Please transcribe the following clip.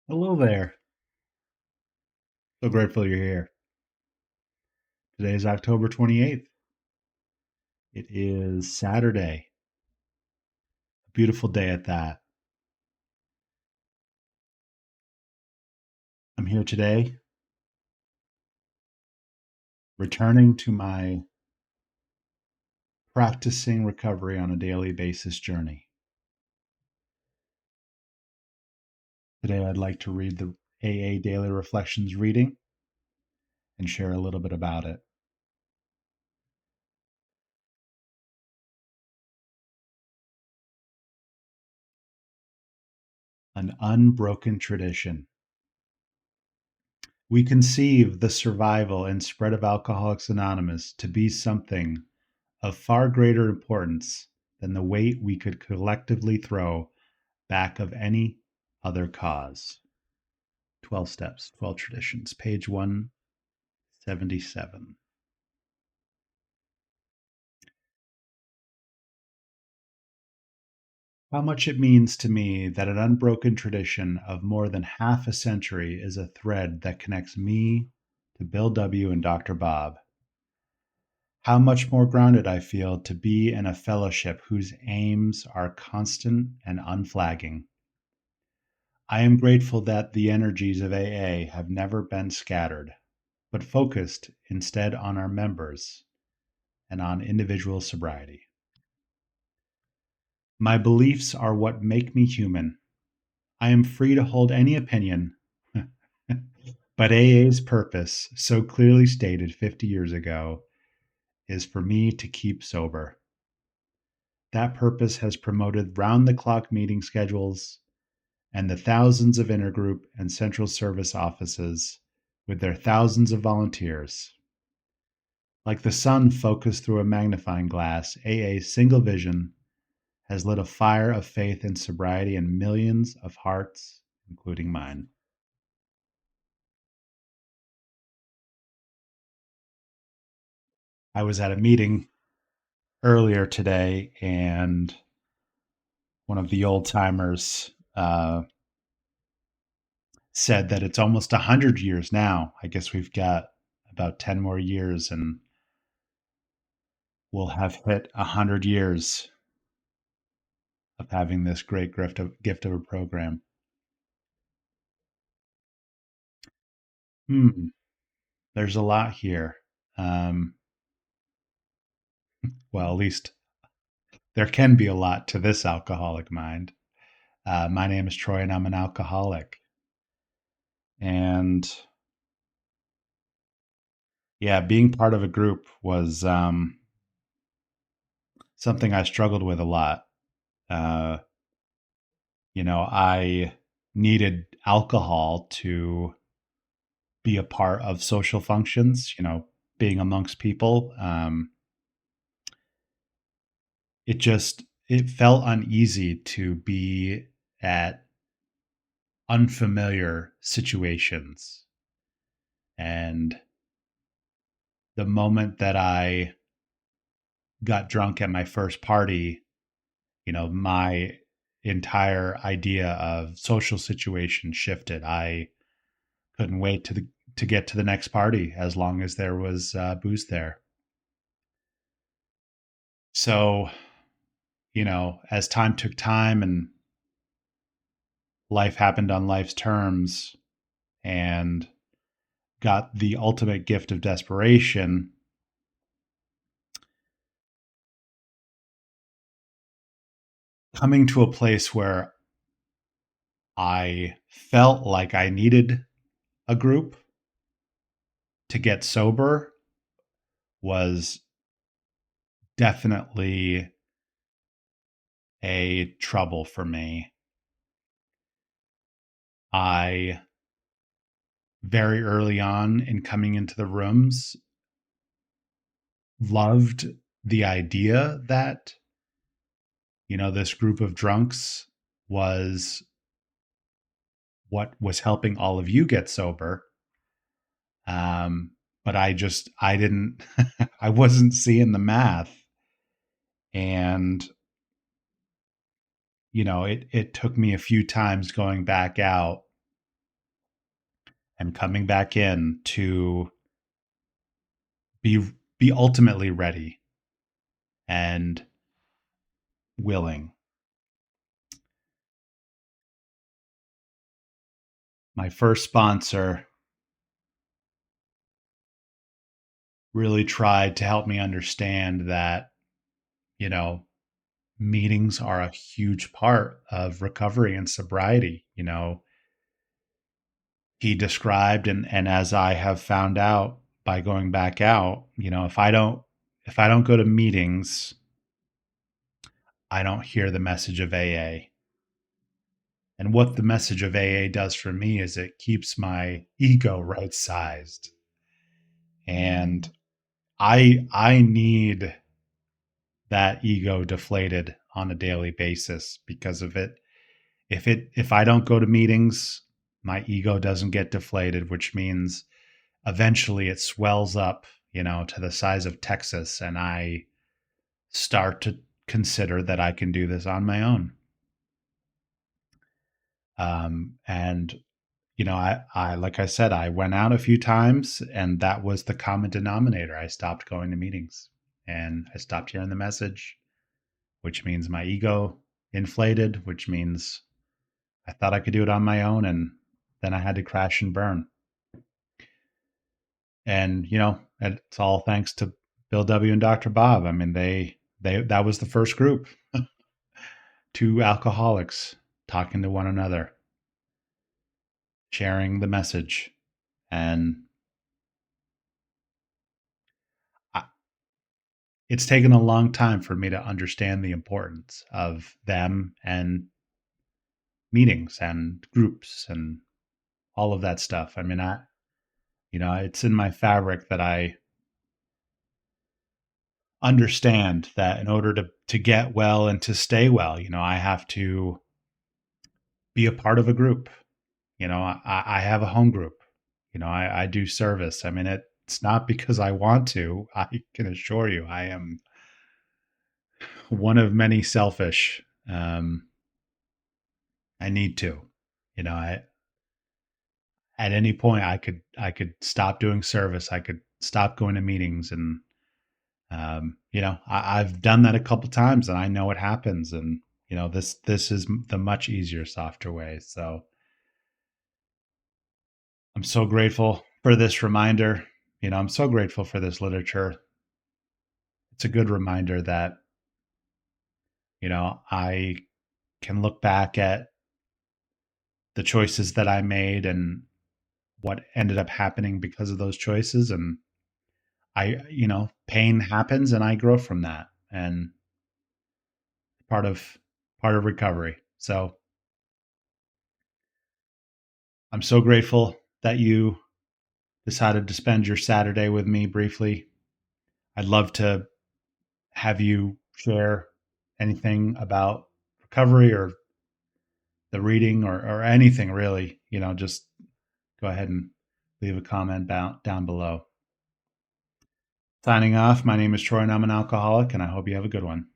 Hello there. So grateful you're here. Today is October 28th. It is Saturday. A beautiful day at that. I'm here today, returning to my practicing recovery on a daily basis journey. Today, I'd like to read the AA Daily Reflections reading and share a little bit about it. An unbroken tradition. We conceive the survival and spread of Alcoholics Anonymous to be something of far greater importance than the weight we could collectively throw back of any other cause. 12 Steps, 12 Traditions, page 177. How much it means to me that an unbroken tradition of more than half a century is a thread that connects me to Bill W. and Dr. Bob. How much more grounded I feel to be in a fellowship whose aims are constant and unflagging. I am grateful that the energies of AA have never been scattered, but focused instead on our members and on individual sobriety. My beliefs are what make me human. I am free to hold any opinion, but AA's purpose, so clearly stated 50 years ago, is for me to keep sober. That purpose has promoted round the clock meeting schedules and the thousands of intergroup and central service offices with their thousands of volunteers. Like the sun focused through a magnifying glass, AA's single vision has lit a fire of faith and sobriety in millions of hearts, including mine. I was at a meeting earlier today, and one of the old timers said that it's almost 100 years now. I guess we've got about 10 more years, and we'll have hit 100 years of having this great gift of a program. Hmm, there's a lot here. Um, well, at least there can be a lot to this alcoholic mind. My name is Troy, and I'm an alcoholic. And yeah, being part of a group was something I struggled with a lot. Uh, I needed alcohol to be a part of social functions, being amongst people. It felt uneasy to be at unfamiliar situations. And the moment that I got drunk at my first party, my entire idea of social situation shifted. I couldn't wait to get to the next party as long as there was booze there. So, as time took time and life happened on life's terms and got the ultimate gift of desperation, coming to a place where I felt like I needed a group to get sober was definitely a trouble for me. I very early on in coming into the rooms loved the idea that this group of drunks was what was helping all of you get sober. But I didn't I wasn't seeing the math. And it took me a few times going back out and coming back in to be be ultimately ready and willing. My first sponsor really tried to help me understand that, you know, meetings are a huge part of recovery and sobriety. He described, and as I have found out by going back out, if I don't go to meetings, I don't hear the message of AA. And what the message of AA does for me is it keeps my ego right sized. And I need that ego deflated on a daily basis because of it. If I don't go to meetings, my ego doesn't get deflated, which means eventually it swells up, to the size of Texas, and I start to consider that I can do this on my own. And I like I said, I went out a few times, and that was the common denominator. I stopped going to meetings, and I stopped hearing the message, which means my ego inflated, which means I thought I could do it on my own, and then I had to crash and burn. And it's all thanks to Bill W. and Dr. Bob. I mean, they that was the first group, two alcoholics talking to one another, sharing the message, and I, it's taken a long time for me to understand the importance of them and meetings and groups and all of that stuff. I mean, it's in my fabric that I understand that in order to get well and to stay well, I have to be a part of a group. I have a home group. I do service. I mean, it's not because I want to. I can assure you, I am one of many selfish. I need to. At any point, I could stop doing service. I could stop going to meetings, and I've done that a couple times, and I know what happens. And this is the much easier, softer way. So I'm so grateful for this reminder. I'm so grateful for this literature. It's a good reminder that, I can look back at the choices that I made and what ended up happening because of those choices. And pain happens and I grow from that. And part of part of recovery. So I'm so grateful that you decided to spend your Saturday with me briefly. I'd love to have you share anything about recovery or the reading or anything really. Just go ahead and leave a comment down below. Signing off, my name is Troy and I'm an alcoholic, and I hope you have a good one.